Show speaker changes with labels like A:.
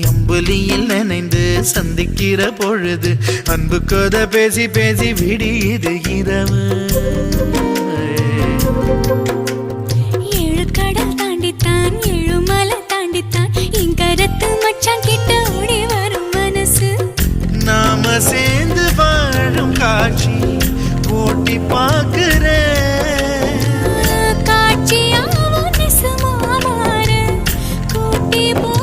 A: அம்புலியில் நினைந்து சந்திக்கிற பொழுது அன்பு கதை பேசி பேசி விடியுது இரவு.
B: ஏழு கடல் தாண்டித்தான் ஏழு மலை தாண்டித்தான் என் கருத்து மச்சான் கிட்ட ஓடி வரும் மனசு.
A: நாம சேர்ந்து வாழும் காட்சி போட்டி பார்க்கிறேன்.
B: காட்சியாவும் நெசமா மாற கூட்டி போ